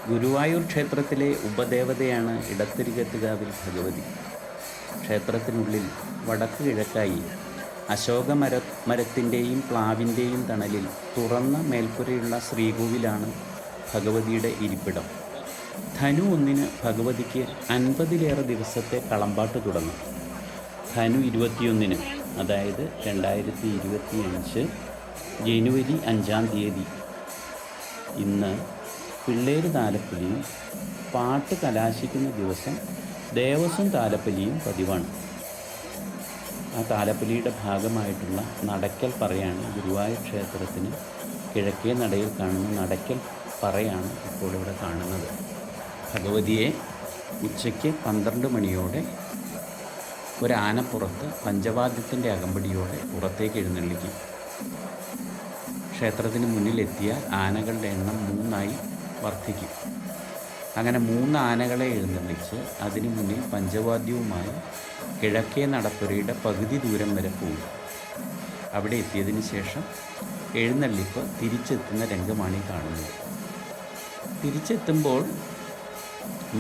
ഗുരുവായൂർ ക്ഷേത്രത്തിലെ ഉപദേവതയാണ് ഇടത്തിരികത്തുകാവിൽ ഭഗവതി. ക്ഷേത്രത്തിനുള്ളിൽ വടക്ക് കിഴക്കായി മരത്തിൻ്റെയും പ്ലാവിൻ്റെയും തണലിൽ തുറന്ന മേൽപ്പുരയുള്ള ശ്രീകോവിലാണ് ഭഗവതിയുടെ ഇരിപ്പിടം. ധനു 1 ഭഗവതിക്ക് 50-ലേറെ ദിവസത്തെ കളമ്പാട്ട് തുടങ്ങും. ധനു 21, അതായത് 2025 ജനുവരി 5-ാം തീയതി ഇന്ന് പിള്ളേര് താലപ്പൊലിയും പാട്ട് കലാശിക്കുന്ന ദിവസം ദേവസ്വം താലപ്പൊലിയും പതിവാണ്. ആ താലപ്പൊലിയുടെ ഭാഗമായിട്ടുള്ള നടക്കൽ പറയാണ് ഗുരുവായൂർ ക്ഷേത്രത്തിന് കിഴക്കേ നടയിൽ കാണുന്ന നടക്കൽ പറയാണ് ഇപ്പോൾ ഇവിടെ കാണുന്നത്. ഭഗവതിയെ ഉച്ചയ്ക്ക് 12 മണിയോടെ ഒരു ആനപ്പുറത്ത് പഞ്ചവാദ്യത്തിൻ്റെ അകമ്പടിയോടെ പുറത്തേക്ക് എഴുന്നള്ളിക്കും. ക്ഷേത്രത്തിന് മുന്നിലെത്തിയാൽ ആനകളുടെ എണ്ണം 3 വർദ്ധിക്കും. അങ്ങനെ 3 ആനകളെ എഴുന്നള്ളിച്ച് അതിനു മുന്നിൽ പഞ്ചവാദ്യവുമായി കിഴക്കേ നടപ്പുരയുടെ പകുതി ദൂരം വരെ പോകും. അവിടെ എത്തിയതിന് ശേഷം എഴുന്നള്ളിപ്പ് തിരിച്ചെത്തുന്ന രംഗമാണ് ഈ കാണുന്നത്. തിരിച്ചെത്തുമ്പോൾ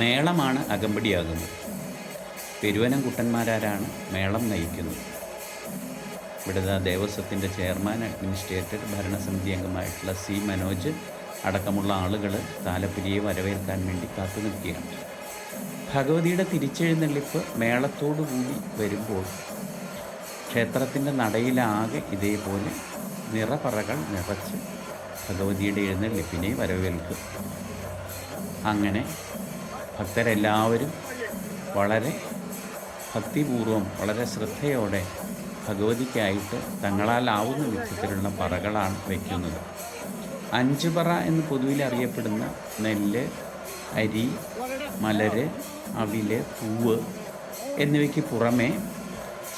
മേളമാണ് അകമ്പടിയാകുന്നത്. പെരുവനംകുട്ടന്മാരാണ് മേളം നയിക്കുന്നത്. ഇവിടുത്തെ ദേവസ്വത്തിൻ്റെ ചെയർമാൻ, അഡ്മിനിസ്ട്രേറ്റർ, ഭരണസമിതി അംഗമായിട്ടുള്ള സി മനോജ് അടക്കമുള്ള ആളുകൾ താലപ്പൊലിയെ വരവേൽക്കാൻ വേണ്ടി കാത്തു നിൽക്കുകയാണ്. ഭഗവതിയുടെ തിരിച്ചെഴുന്നള്ളിപ്പ് മേളത്തോടുകൂടി വരുമ്പോൾ ക്ഷേത്രത്തിൻ്റെ നടയിലാകെ ഇതേപോലെ നിറപറകൾ നിറച്ച് ഭഗവതിയുടെ എഴുന്നള്ളിപ്പിനെ വരവേൽക്കും. അങ്ങനെ ഭക്തരെല്ലാവരും വളരെ ഭക്തിപൂർവം, വളരെ ശ്രദ്ധയോടെ ഭഗവതിക്കായിട്ട് തങ്ങളാലാവുന്ന വിധത്തിലുള്ള പറകളാണ് വയ്ക്കുന്നത്. 5 പറ എന്ന് പൊതുവിൽ അറിയപ്പെടുന്ന നെല്ല്, അരി, മലര്, അവില്, പൂവ് എന്നിവയ്ക്ക് പുറമേ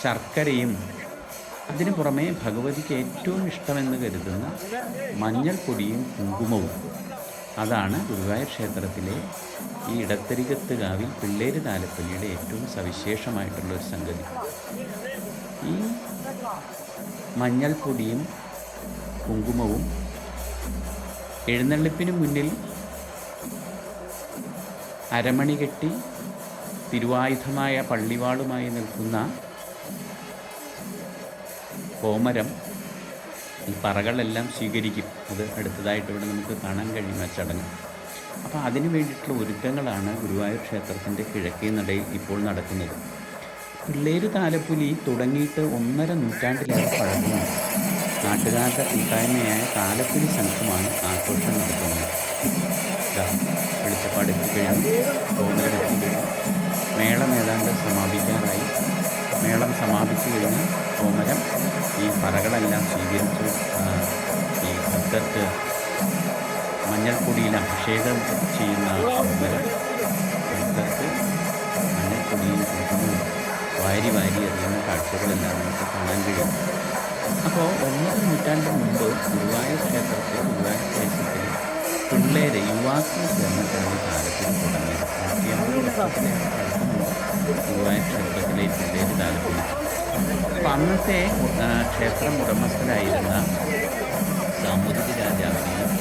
ശർക്കരയും അതിനു പുറമേ ഭഗവതിക്ക് ഏറ്റവും ഇഷ്ടമെന്ന് കരുതുന്ന മഞ്ഞൾപ്പൊടിയും കുങ്കുമവും, അതാണ് ഗുരുവായൂർ ക്ഷേത്രത്തിലെ ഈ ഇടത്തരികത്തുകാവിൽ പിള്ളേര് താലപ്പൊലിയുടെ ഏറ്റവും സവിശേഷമായിട്ടുള്ളൊരു സംഗതി. ഈ മഞ്ഞൾപ്പൊടിയും കുങ്കുമവും എഴുന്നള്ളിപ്പിന് മുന്നിൽ അരമണി കെട്ടി തിരുവായുധമായ പള്ളിവാളുമായി നിൽക്കുന്ന കോമരം ഈ പറകളെല്ലാം സ്വീകരിക്കും. അത് അടുത്തതായിട്ട് ഇവിടെ നമുക്ക് കാണാൻ കഴിയും ആ ചടങ്ങ്. അപ്പോൾ അതിനു വേണ്ടിയിട്ടുള്ള ഒരുക്കങ്ങളാണ് ഗുരുവായൂർ ക്ഷേത്രത്തിൻ്റെ കിഴക്കേ നടയിൽ ഇപ്പോൾ നടക്കുന്നത്. പിള്ളേര് താലപ്പൊലി തുടങ്ങിയിട്ട് 1.5 നൂറ്റാണ്ടിലേറെ പഴക്കമുണ്ട്. നാട്ടുകാരുടെ കൂട്ടായ്മയായ താലപ്പൊലി സംഘമാണ് ആഘോഷം നടത്തുന്നത്. വെളിച്ചപ്പാട് എത്തിക്കഴിഞ്ഞു, കോമരമെത്തിക്കഴിഞ്ഞു, മേളം ഏതാണ്ട് സമാപിക്കാറായി. മേളം സമാപിച്ചു കഴിഞ്ഞ് കോമരം ഈ പറകളെല്ലാം സ്വീകരിച്ചു ഈ ഭക്തർക്ക് മഞ്ഞൾപ്പൊടിയിൽ അഭിഷേകം ചെയ്യുന്ന കോമരം ഭക്തർക്ക് മഞ്ഞൾപ്പൊടിയും കുങ്കുമവും വാരി എറിയുന്ന കാഴ്ചകളെല്ലാം നമുക്ക് കാണാൻ കഴിയും. അപ്പോൾ 1.5 നൂറ്റാണ്ട് മുമ്പ് ഗുരുവായൂർ ക്ഷേത്രത്തിൽ, ഗുരുവായൂർ ദേശത്തിൽ പിള്ളേരെ, യുവാക്കൾ ചേർന്നിട്ടാണ് താലപ്പൊലി തുടങ്ങിയത്. 150 വർഷത്തിലേറെ പഴക്കമുള്ള ഗുരുവായൂർ ക്ഷേത്രത്തിലെ പിള്ളേര് താലപ്പൊലി. അപ്പോൾ അന്നത്തെ ക്ഷേത്രം ഉടമസ്ഥരായിരുന്ന സാമൂതിരി രാജാവിനെയും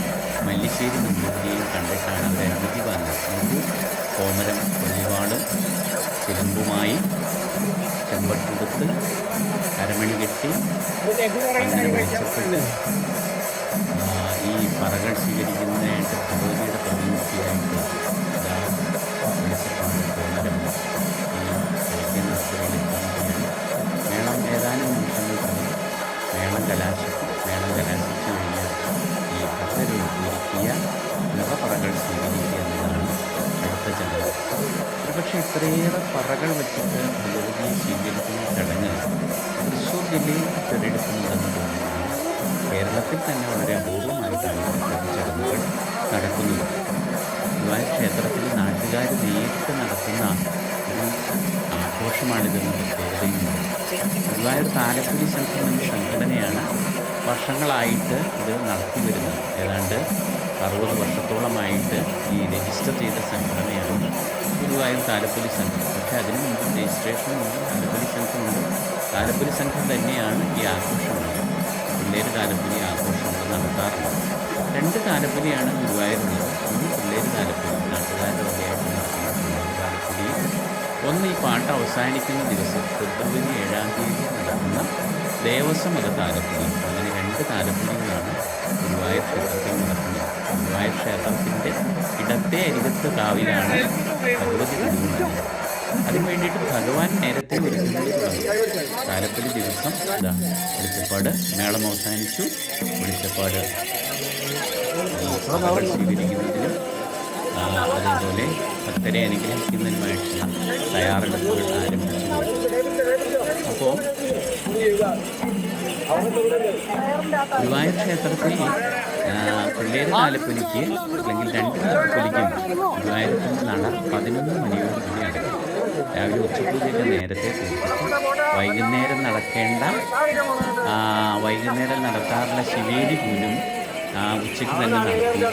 മല്ലിശ്ശേരി നമ്പൂതിരിയെയും കണ്ടിട്ടാണ് അവർ അനുമതി വാങ്ങുന്നത്. കോമരം, പള്ളിവാള്, ചിലമ്പുമായി ചെമ്പട്ടുടുത്ത് അരമണി കെട്ടി അങ്ങനെ വെളിച്ചപ്പെട്ട് ഈ പറകൾ സ്വീകരിക്കുന്നതായിട്ട് ഭഗവതിയുടെ പ്രതിനിധിയായിട്ട് വെളിച്ചപ്പാട് കോമരം ഈ കിഴക്കേ നടപ്പുരയിലെത്തുകയാണ്. മേളം ഏതാനും നിമിഷങ്ങൾ കഴിഞ്ഞ് മേളം കലാശിച്ചു കഴിഞ്ഞാൽ ഈ ഭക്തരൊരുക്കിയ നിറപ്പറകൾ സ്വീകരിക്കുക എന്നതാണ് അടുത്ത ചടങ്ങ്. ഒരുപക്ഷെ ഇത്രയേറെ പറകൾ വെച്ചിട്ട് ഭഗവതിയെ സ്വീകരിക്കുന്ന ചടങ്ങ് തൃശ്ശൂർ ജില്ലയിൽ ചെറിയെടുക്കുന്നുണ്ടെന്ന് തോന്നുന്നു. കേരളത്തിൽ തന്നെ വളരെ അപൂർവമായിട്ടാണ് ഇത്തരം ചടങ്ങുകൾ നടക്കുന്നത്. ഗുരുവായൂർ ക്ഷേത്രത്തിൽ നാട്ടുകാർ നേരിട്ട് നടത്തുന്ന ഒരു ആഘോഷമാണിതെന്ന് പ്രത്യേകതയുണ്ട്. ഗുരുവായൂർ താലപ്പൊലി സംഘം എന്ന സംഘടനയാണ് വർഷങ്ങളായിട്ട് ഇത് നടത്തി വരുന്നത്. ഏതാണ്ട് 60 വർഷത്തോളമായിട്ട് ഈ രജിസ്റ്റർ ചെയ്ത സംഘടനയാണ് ഗുരുവായൂർ താലപ്പൊലി സംഘം. പക്ഷേ അതിനു മുമ്പ് രജിസ്ട്രേഷനുണ്ട്, താലപ്പൊലി സംഘമുണ്ട്. താലപ്പൊലി സംഘം തന്നെയാണ് ഈ ആഘോഷമുള്ളത്. പിള്ളേര് താലപ്പൊലി ആഘോഷങ്ങൾ നടത്താറുണ്ട്. 2 താലപ്പൊലിയാണ് ഗുരുവായൂരുള്ളത്. ഒന്ന് പിള്ളേര് താലപ്പൊലി, ഒന്ന്, ഈ പാട്ട് അവസാനിക്കുന്ന ദിവസം ഫെബ്രുവരി 7-ാം തീയതി നടക്കുന്ന ദേവസ്വമത താലപ്പൊലി. അങ്ങനെ 2 താലപ്പൊലികളാണ് ഗുരുവായൂർ ക്ഷേത്രത്തിൽ നടക്കുന്നത്. ഗുരുവായൂർ ക്ഷേത്രത്തിൻ്റെ ഇടത്തെ അരികത്ത് കാവിലാണ് ഭഗവതി കുടികൊള്ളുന്നത്. അതിന് വേണ്ടിയിട്ട് ഭഗവാൻ നേരത്തെ ഒരുങ്ങുന്നത് താലപ്പൊലി ദിവസം വെളിച്ചപ്പാട് മേളം അവസാനിച്ചു. വെളിച്ചപ്പാട് സ്വീകരിക്കുന്നതിനും അതേപോലെ ഭക്തരെ അനുഗ്രഹിക്കുന്നതിനുമായിട്ടുള്ള തയ്യാറെടുപ്പുകൾ ആരംഭിച്ചു. അപ്പോൾ ഗുരുവായൂർ ക്ഷേത്രത്തിൽ പിള്ളേര് താലപ്പൊലിക്ക് അല്ലെങ്കിൽ 2 താലപ്പൊലിക്കും ഗുരുവായൂരത്തിൻ്റെ നട 11 മണിയോട് കൂടി അടയ്ക്കും. രാവിലെ ഉച്ചപൂജയൊക്കെ നേരത്തെ തീർക്കും. വൈകുന്നേരം നടത്താറുള്ള ശിവേലി പോലും ഉച്ചയ്ക്ക് തന്നെ നടത്തിയിട്ട്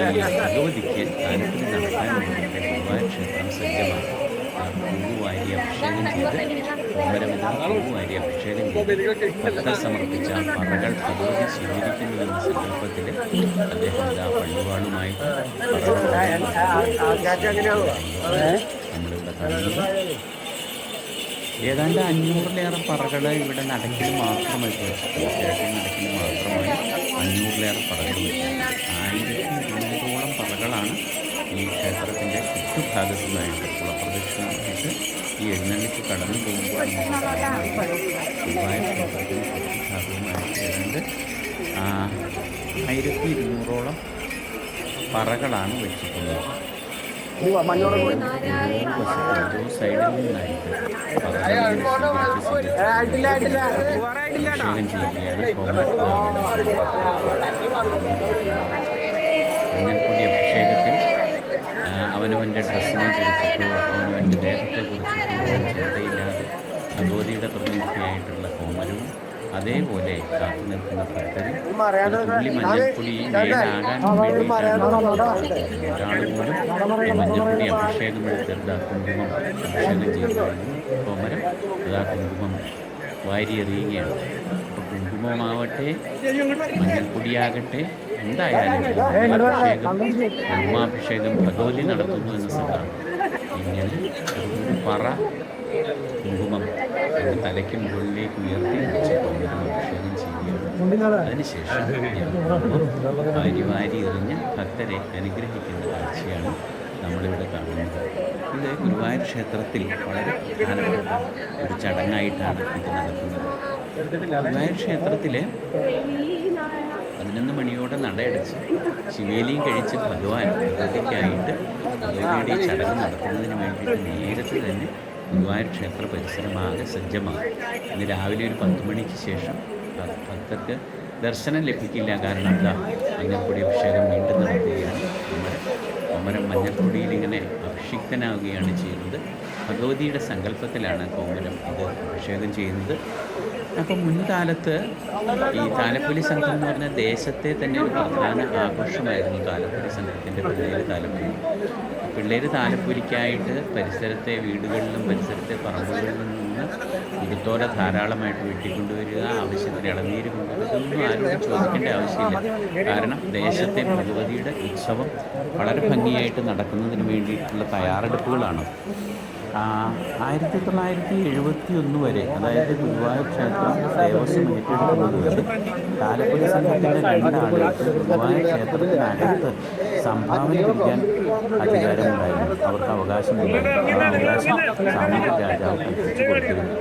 ഈ ഭഗവതിക്ക് താലപ്പൊലി നടത്താൻ വേണ്ടിയിട്ട് ഗുരുവായൂർ ക്ഷേത്രം സജ്ജമാണ്. പൂവാരി അഭിഷേകം ചെയ്ത് പൂവാരി അഭിഷേകം ചെയ്ത് ഭക്തർ സമർപ്പിച്ച പറകൾ ഭഗവതി സ്വീകരിക്കുന്നുവെന്ന സങ്കല്പത്തിൽ അദ്ദേഹം പള്ളിവാളുമായി നമ്മളിവിടെ കാണുന്നത്. ഏതാണ്ട് 500-ലേറെ പറകൾ ഇവിടെ നടക്കിൽ മാത്രമായി കിഴക്കൻ നടക്കിൽ മാത്രമായി 500-ലേറെ പറകൾ വെച്ചിട്ടുണ്ട്. 1200-ഓളം പറകളാണ് ഈ ക്ഷേത്രത്തിൻ്റെ ചുറ്റുഭാഗത്തുമായിട്ട് കുളപ്രദക്ഷിണമായിട്ട് ഈ എഴുന്നള്ളിക്ക് കടന്നു പോകുമ്പോൾ ഗുരുവായൂർ ക്ഷേത്രത്തിൻ്റെ ചുറ്റുഭാഗവുമായിട്ട് ഏതാണ്ട് 1200-ഓളം പറകളാണ് വെച്ചിട്ടുള്ളത്. ഓരോ സൈഡിൽ നിന്നായിട്ട് അഭിഷേകം ചെയ്യുകയാണ്. മഞ്ഞൾപ്പൊടി അഭിഷേകത്തിൽ അവനവൻ്റെ ഡ്രസ്സിനെ കുറിച്ചിട്ടോ അവനവൻ്റെ ദേഹത്തെക്കുറിച്ചിട്ടോ ചിന്തയില്ലാതെ ഭഗവതിയുടെ പ്രതിനിധിയായിട്ടുള്ള കോമരവും അതേപോലെ കാത്തു നിൽക്കുന്ന ഭക്തരും തുള്ളി മഞ്ഞൾപ്പൊടി മേലാകാൻ വേണ്ടിയിട്ടാണ് ഒരാൾ പോലും മഞ്ഞൾപ്പൊടി അഭിഷേകം എടുത്തിട്ട് കുങ്കുമം അഭിഷേകം ചെയ്തു കഴിഞ്ഞു. കോമരം കുങ്കുമം വാരിയെറിയുകയാണ്. അപ്പോൾ കുങ്കുമമാവട്ടെ മഞ്ഞൾപ്പൊടിയാകട്ടെ എന്തായാലും കുങ്കുമാഭിഷേകം ഭഗവതി നടത്തുന്നു എന്ന സ്ഥലമാണ്. ഇങ്ങനെ ഒരു പറ കുങ്കുമം തലയ്ക്ക് മുകളിലേക്ക് ഉയർത്തി വെച്ച് അഭിഷേകം ചെയ്യുകയാണ്. അതിനുശേഷം വാരി എറിഞ്ഞ് ഭക്തരെ അനുഗ്രഹിക്കുന്ന കാഴ്ചയാണ് നമ്മളിവിടെ കാണുന്നത്. ഇത് ഗുരുവായൂർ ക്ഷേത്രത്തിൽ വളരെ പ്രധാനപ്പെട്ട ഒരു ചടങ്ങായിട്ടാണ് ഇത് നടക്കുന്നത്. ഗുരുവായൂർ ക്ഷേത്രത്തിൽ 11 മണിയോടെ നടയടച്ച് ശിവേലിയും കഴിച്ച് ഭഗവാൻ ഭഗവതിക്കായിട്ട് ഭഗവതിയുടെ ചടങ്ങ് നടത്തുന്നതിന് വേണ്ടിയിട്ട് നേരത്തെ തന്നെ ഗുരുവായൂർ ക്ഷേത്ര പരിസരമാകെ സജ്ജമാണ്. ഇന്ന് രാവിലെ ഒരു 10 മണിക്ക് ശേഷം ഭക്തർക്ക് ദർശനം ലഭിക്കില്ല. കാരണം എന്താ, മഞ്ഞൾപ്പൊടി അഭിഷേകം വീണ്ടും നടത്തുകയാണ്. കോമരം മഞ്ഞൾപ്പൊടിയിൽ ഇങ്ങനെ അഭിഷിക്തനാവുകയാണ് ചെയ്യുന്നത്. ഭഗവതിയുടെ സങ്കല്പത്തിലാണ് കോമരം ഇത് അഭിഷേകം ചെയ്യുന്നത്. അപ്പം മുൻകാലത്ത് ഈ താലപ്പൊലി സംഘം എന്ന് പറഞ്ഞാൽ ദേശത്തെ തന്നെ ഒരു പ്രധാന ആഘോഷമായിരുന്നു താലപ്പൊലി സംഘത്തിൻ്റെ പിള്ളേർ താലപ്പൊലിക്കായിട്ട് പരിസരത്തെ വീടുകളിലും പരിസരത്തെ പറമ്പുകളിലും നിന്ന് കുരുത്തോല ധാരാളമായിട്ട് വെട്ടിക്കൊണ്ടുവരിക, ആവശ്യത്തിന് ഇളനീര് കൊണ്ടുവരിക, ഇതൊന്നും ആരോടും ചോദിക്കേണ്ട ആവശ്യമില്ല. കാരണം ദേശത്തെ ഭഗവതിയുടെ ഉത്സവം വളരെ ഭംഗിയായിട്ട് നടക്കുന്നതിന് വേണ്ടിയിട്ടുള്ള തയ്യാറെടുപ്പുകളാണ്. 1971 വരെ, അതായത് ഗുരുവായൂർ ക്ഷേത്രം ദേവസ്വം ഏറ്റെടുക്കുന്നത് വരെ താലപ്പൊലി സംഘത്തിൻ്റെ 2 ആളുകൾക്ക് ഗുരുവായൂർ ക്ഷേത്രത്തിനകത്ത് സംഭാവന പിടിക്കാൻ അധികാരമുണ്ടായിരുന്നു. അവർക്ക് അവകാശമുണ്ടായിരുന്നു. ആ അവകാശം സാമൂതിരി രാജാവ് കൽപ്പിച്ചു കൊടുത്തിരുന്നു.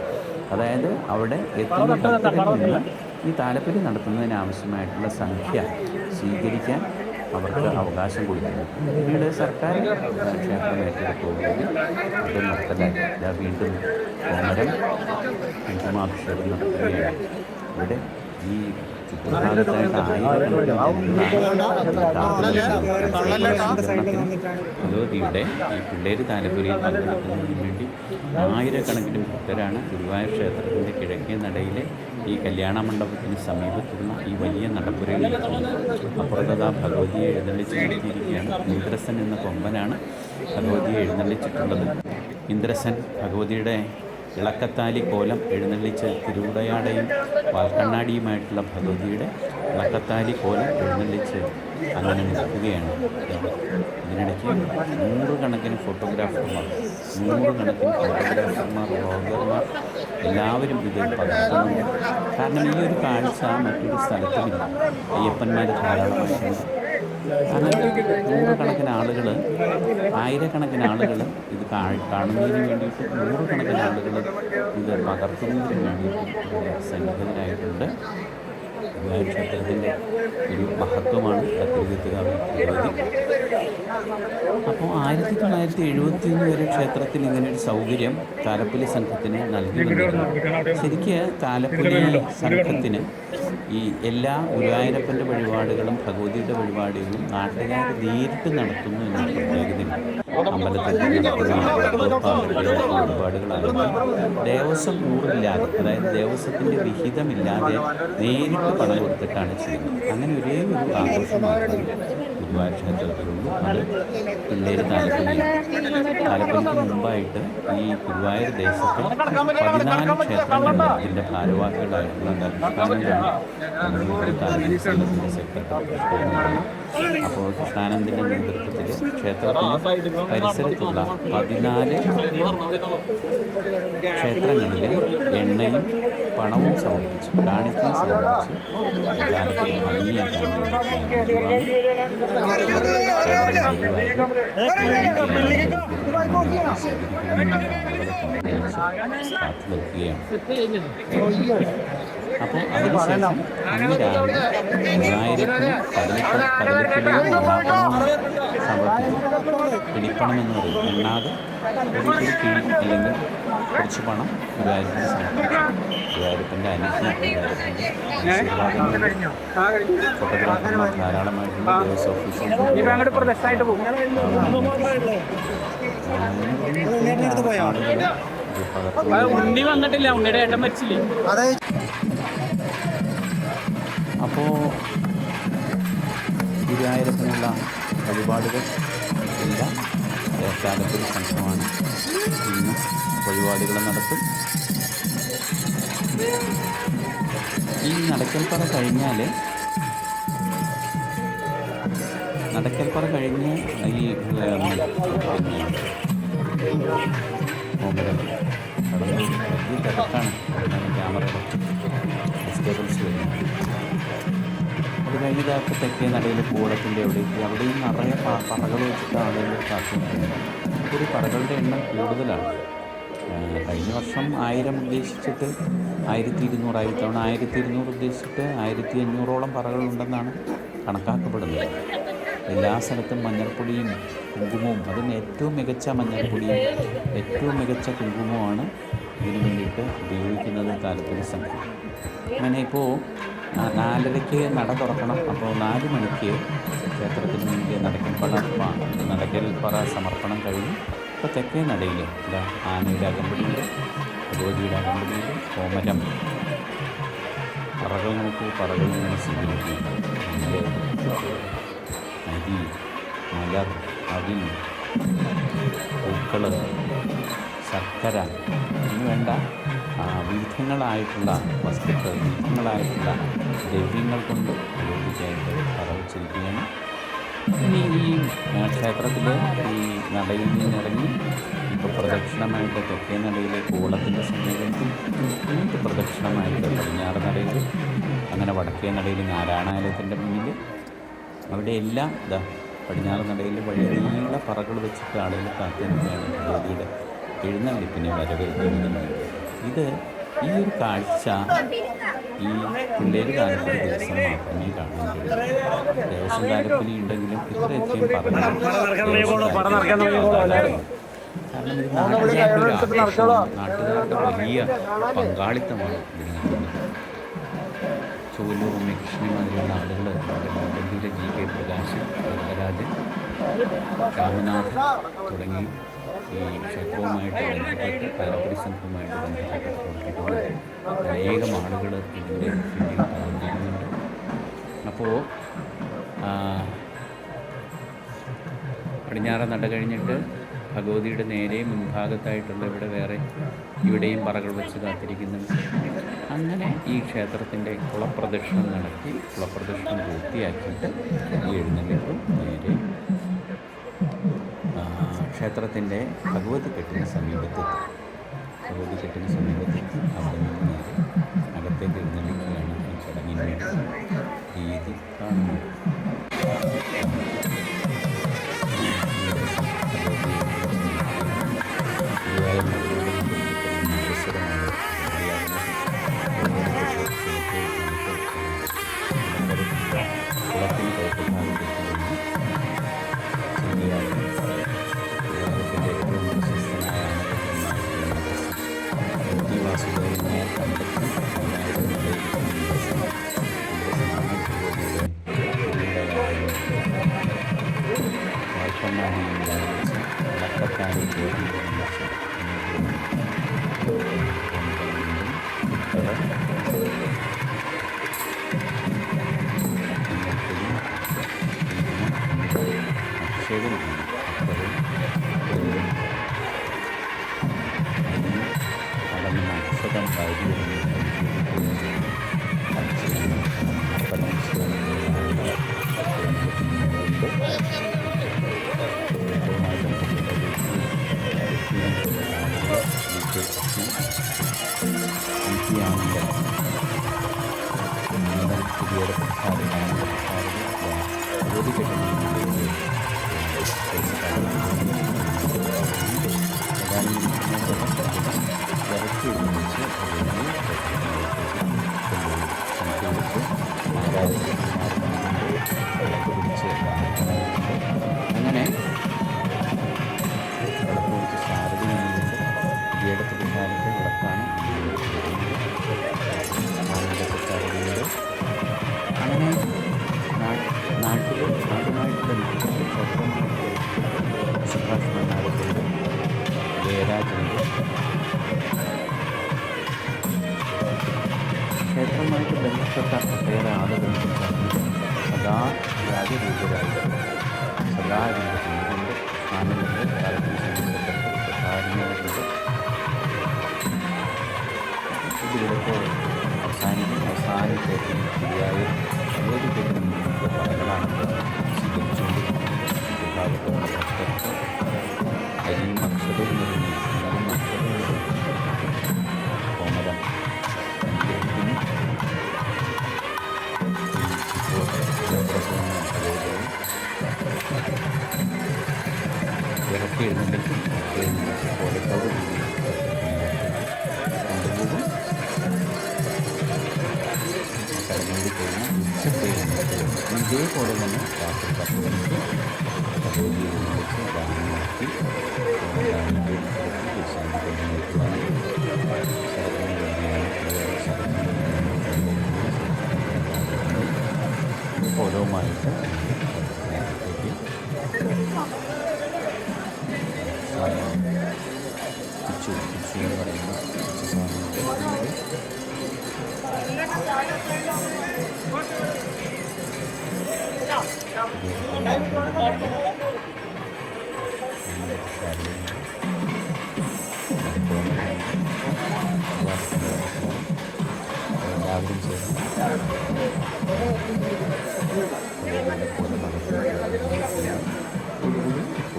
അതായത് അവിടെ എത്തുന്ന ഭക്തരിൽ നിന്ന് ഈ താലപ്പൊലി നടത്തുന്നതിനാവശ്യമായിട്ടുള്ള സംഖ്യ സ്വീകരിക്കാൻ അവർക്ക് അവകാശം കൊടുക്കുന്നു. പിന്നീട് സർക്കാർ ക്ഷേത്രം ഏറ്റെടുക്കുകയും അത് നിർത്തലായി. വീണ്ടും കോമരം കുങ്കുമാഭിഷേകം നടത്തുകയാണ്. ഇവിടെ ഈ ചുറ്റുഭാഗത്തായിട്ട് ഭഗവതിയുടെ ഈ പിള്ളേര് താലപ്പൊലിയിൽ പങ്കെടുക്കുന്നതിന് വേണ്ടി ആയിരക്കണക്കിന് ഭക്തരാണ് ഗുരുവായൂർ ക്ഷേത്രത്തിൻ്റെ കിഴക്കേ നടയിലെ ഈ കല്യാണ മണ്ഡപത്തിന് സമീപത്തുള്ള ഈ വലിയ നടപ്പുരയിൽ എത്തുന്നത്. അപ്പുറത്തതാ ഭഗവതിയെ എഴുന്നള്ളിച്ച് നിർത്തിയിരിക്കുകയാണ്. ഇന്ദ്രസൻ എന്ന കൊമ്പനാണ് ഭഗവതിയെ എഴുന്നള്ളിച്ചിട്ടുള്ളത്. ഇന്ദ്രസൻ ഭഗവതിയുടെ ഇളക്കത്താലി കോലം എഴുന്നള്ളിച്ച് തിരുവുടയാടയും വാൽക്കണ്ണാടിയുമായിട്ടുള്ള ഭഗവതിയുടെ ഇളക്കത്താലി കോലം എഴുന്നള്ളിച്ച് അങ്ങനെ നിൽക്കുകയാണ്. ഇതിനിടയ്ക്ക് നൂറുകണക്കിന് ഫോട്ടോഗ്രാഫർമാർ വ്ളോഗർമാർ എല്ലാവരും ഇത് പകർത്തുന്നുണ്ട്. കാരണം ഈ ഒരു കാഴ്ച മറ്റൊരു സ്ഥലത്തുമില്ല. അയ്യപ്പന്മാർ ധാരാളമായിട്ടുണ്ട്. അങ്ങനെ നൂറുകണക്കിന് ആളുകൾ, ആയിരക്കണക്കിന് ആളുകൾ ഇത് കാണുന്നതിന് വേണ്ടിയിട്ട്, നൂറുകണക്കിന് ആളുകൾ ഇത് പകർത്തുന്നതിന് വേണ്ടിയിട്ട് സന്നിഹിതരായിട്ടുണ്ട്. ഗുരുവായൂർ ക്ഷേത്രത്തിൻ്റെ ഒരു മഹത്വമാണ് തിരുവെത്തുകാവ് ഭഗവതി. അപ്പോൾ 1971 വരെ ക്ഷേത്രത്തിൽ ഇങ്ങനെയൊരു സൗകര്യം താലപ്പൊലി സംഘത്തിന് നൽകി വന്നിരുന്നു. ശരിക്ക് താലപ്പൊലി സംഘത്തിന് ഈ എല്ലാ ഗുരുവായൂരപ്പൻ്റെ വഴിപാടുകളും ഭഗവതിയുടെ വഴിപാടുകളും നാട്ടുകാർ നേരിട്ട് നടത്തുന്നു എന്ന പ്രത്യേകതയുണ്ട്. അമ്പലത്തിൽ വഴിപാടുകളാണെങ്കിൽ ദേവസ്വം കൂറില്ലാതെ, അതായത് ദേവസ്വത്തിൻ്റെ വിഹിതമില്ലാതെ നേരിട്ട് പണം കൊടുത്തിട്ടാണ് ചെയ്യുന്നത്. അങ്ങനെ ഒരേ ഒരു ആഘോഷം മാത്രമേ ഗുരുവായൂർ ക്ഷേത്രത്തിലുള്ളൂ. അത് പിള്ളേര് താലപ്പൊലിക്ക് മുമ്പായിട്ട് ഈ ഗുരുവായൂർ ദേശത്ത് 14 ക്ഷേത്രങ്ങളുണ്ട്. ഇതിൻ്റെ ഭാരവാഹികളായിട്ടുള്ള താലപ്പൊലി സെക്രട്ടറി. അപ്പോൾ കൃഷ്ണാനന്ദിൻ്റെ നേതൃത്വത്തിൽ ക്ഷേത്രത്തിന് പരിസരത്തുള്ള 14 ക്ഷേത്രങ്ങളിൽ എണ്ണയും പണവും സമർപ്പിച്ച്, കാണിക്കയും സമർപ്പിച്ച് താലപ്പൊലി ഭംഗിയാക്കാൻ കാത്തു നിൽക്കുകയാണ്. അപ്പോൾ അതിനുശേഷം അന്ന് രാവിലെ 1018 സമർപ്പിക്കും. പിടിപ്പണം എന്ന് പറയും. എണ്ണാതെ ഒരു കിഴി അല്ലെങ്കിൽ കുറച്ച് പണം ഗുരുവായൂരപ്പന് സമർപ്പിക്കും. ഗുരുവായൂരപ്പൻ്റെ ഫോട്ടോഗ്രാഫർമാർ ധാരാളമായിട്ടുണ്ട്. ദേവസ്വം ഓഫീസിൽ ഉണ്ണി വന്നിട്ടില്ല, ഉണ്ണിയുടെ ഏട്ടൻ മരിച്ചില്ലേ. അപ്പോൾ ഗുരുവായൂരപ്പനുള്ള വഴിപാടുകൾ എല്ലാം താലപ്പൊലി സംഘമാണ് ഇന്ന് വഴിപാടുകൾ നടത്തും. ഈ നടക്കൽപ്പറ കഴിഞ്ഞ് ഈ മോമരം കടന്ന് വലിയ തിരക്കാണ്. ക്യാമറയുടെ വെജിറ്റബിൾസ് വരുന്നത്. അത് കഴിഞ്ഞിതാക്കി തെക്കേ നടയിൽ കൂടത്തിൻ്റെ അവിടെയും നിറയെ പറകൾ വെച്ചിട്ട് ആളുകൾ കാത്തുനിൽക്കുന്നത്. ഒരു പറകളുടെ എണ്ണം കൂടുതലാണ്. കഴിഞ്ഞ വർഷം 1000 ഉദ്ദേശിച്ചിട്ട് 1200 ഇത്തവണ 1200 ഉദ്ദേശിച്ചിട്ട് 1500ഓളം പറകളുണ്ടെന്നാണ് കണക്കാക്കപ്പെടുന്നത്. എല്ലാ സ്ഥലത്തും മഞ്ഞൾപ്പൊടിയും കുങ്കുമവും, അതിന് ഏറ്റവും മികച്ച മഞ്ഞൾപ്പൊടിയും ഏറ്റവും മികച്ച കുങ്കുമവുമാണ് ഇതിനു വേണ്ടിയിട്ട് ഉപയോഗിക്കുന്നത് താലപ്പൊലി സംഘം. അങ്ങനെ ഇപ്പോൾ 4:30 നട തുറക്കണം. അപ്പോൾ 4 മണിക്ക് ക്ഷേത്രത്തിന് മുന്നിൽ നടക്കൽപ്പറ സമർപ്പണം കഴിഞ്ഞു. ഇപ്പോൾ തെക്കേ നടയിൽ ആനയുടെ അകമ്പടിയുണ്ട്, ഭഗവതിയുടെ അകമ്പടിയുണ്ട്, കോമരം പറകൾ നിന്ന് സ്വീകരിക്കുകയുണ്ട്. അരി, മലർ, അവിൽ, പൂക്കൾ, ശർക്കര എന്ന് വേണ്ട വിവിധങ്ങളായിട്ടുള്ള വസ്തുക്കൾ, വിവിധങ്ങളായിട്ടുള്ള ദ്രവ്യങ്ങൾ കൊണ്ട് ഉപയോഗിക്കായിട്ട് പറവിച്ചിരിക്കുകയാണ്. ഇനി ഈ ക്ഷേത്രത്തിൽ ഈ നടയിൽ നിന്നിറങ്ങി ഇപ്പോൾ പ്രദക്ഷിണമായിട്ട് തെക്കേ നടയിലെ കൂളത്തിൻ്റെ സമീപത്തിൽ എന്നിട്ട് പ്രദക്ഷിണമായിട്ട് പടിഞ്ഞാറ് നടയിൽ, അങ്ങനെ വടക്കേ നടയിൽ നാരായണാലയത്തിൻ്റെ മുന്നിൽ, അവിടെയെല്ലാം പടിഞ്ഞാറ് നടയിൽ വഴി നീള പറകൾ വെച്ചിട്ട് ആളുകൾ കാത്തിരിക്കുകയാണ് ഭഗവതിയുടെ എഴുന്നള്ളിപ്പിനെ വരവേൽക്കുന്നത്. ഈ ഒരു കാഴ്ച ഈ പിള്ളേര് താലപ്പൊലി ദിവസം മാത്രമേ കാണാൻ കഴിയൂ. ദേവസ്വം താലപ്പൊലി ഉണ്ടെങ്കിലും ഇത്രയധികം കാരണം ഇത് നാട്ടുകാരുടെ വലിയ പങ്കാളിത്തമാണ് ഇതിന് നൽകുന്നത്. ചോലൂർ ഉണ്ണികൃഷ്ണൻ മാതിരിയുള്ള ആളുകൾ, ഡൽഹിയിലെ GK പ്രകാശ്, രാജൻ, രാമനാഥ് തുടങ്ങി ഈ ക്ഷേത്രവുമായിട്ട് ബന്ധപ്പെട്ട് താലപ്പൊലി സംഘവുമായിട്ട് ബന്ധപ്പെട്ട് പ്രവർത്തിക്കുന്ന അനേകം ആളുകൾ ഇതിൻ്റെ പിന്നിൽ പ്രവർത്തിക്കുന്നുണ്ട്. അപ്പോൾ പടിഞ്ഞാറ് നട കഴിഞ്ഞിട്ട് ഭഗവതിയുടെ നേരെ മുൻഭാഗത്തായിട്ടുള്ള ഇവിടെ വേറെ ഇവിടെയും പറകൾ വെച്ച് കാത്തിരിക്കുന്നുണ്ട്. അങ്ങനെ ഈ ക്ഷേത്രത്തിൻ്റെ കുളപ്രദക്ഷിണം നടത്തി കുളപ്രദക്ഷിണം പൂർത്തിയാക്കിയിട്ട് ഈ എഴുന്നള്ളിപ്പും നേരെ ക്ഷേത്രത്തിൻ്റെ ഭഗവതി കെട്ടിന് സമീപത്തെത്തി. ഭഗവതി കെട്ടിന് സമീപത്തെത്തി അവിടെ നിന്ന് നേരെ അകത്തേക്ക് എഴുന്നള്ളിക്കുകയാണ് ഈ ചടങ്ങിൻ്റെ രീതി കാണുന്നത്. കുളത്തിന് കേരളത്തിൻ്റെ ഏറ്റവും പ്രശസ്തനായ വാസുദേവനെ കണ്ടെത്തി അങ്ങനെ വിളക്ക് പിടിച്ച് ശാരദി നീണ്ട് പുതിയുടെ പ്രതികാലത്തെ വിളക്കാണ് ശാരദയുണ്ട്. അങ്ങനെ നാട്ടുമായിട്ട് ബന്ധപ്പെട്ട് സുഭാഷ് നാടകത്തിൻ്റെ ജയരാജനുണ്ട്. ക്ഷേത്രവുമായിട്ട് ബന്ധപ്പെട്ട ഒട്ടേറെ ആളുകൾ സദാ രാജരൂപരായിട്ട് സദാ രൂപത്തിനുണ്ട് സ്വാമികളുടെ കാലത്തിന് ബന്ധപ്പെട്ട് ധാരണകളുണ്ട്. ഇതിവിടത്തെ അവസാനത്തെ ശരിയായ ഏത് പേരിനും പറകളാണ് സ്വീകരിച്ചുകൊണ്ടിരിക്കുന്നത്. വിഭാഗത്തിലുള്ള ഭക്തർക്ക് അരിയും അക്ഷരവും നിറഞ്ഞ് അരിയും അക്ഷരവും കോമരം അനുഗ്രഹിക്കുന്നു. ഇറക്കി എഴുന്നള്ളിക്കും കോലത്തോട് കൊണ്ടുപോകും. ചടങ്ങുകൂടി കഴിഞ്ഞാൽ ഉച്ചത്തേക്ക് ഇതേപോലെ തന്നെ രാത്രി 10 മണിക്ക് ഭഗവതി എഴുന്നള്ളിച്ച് ദാനം നടത്തി ശാന്തി കൊണ്ടുവരുവാൻ ശരത്തിന് വേണ്ടിയാണ് ഓരോമായിട്ട് പിച്ചു എന്ന് പറയുന്ന എല്ലാവരും ചേർന്ന്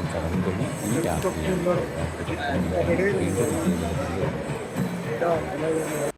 ചടങ്ങ് കഴിഞ്ഞ് ഈ രാത്രി വീണ്ടും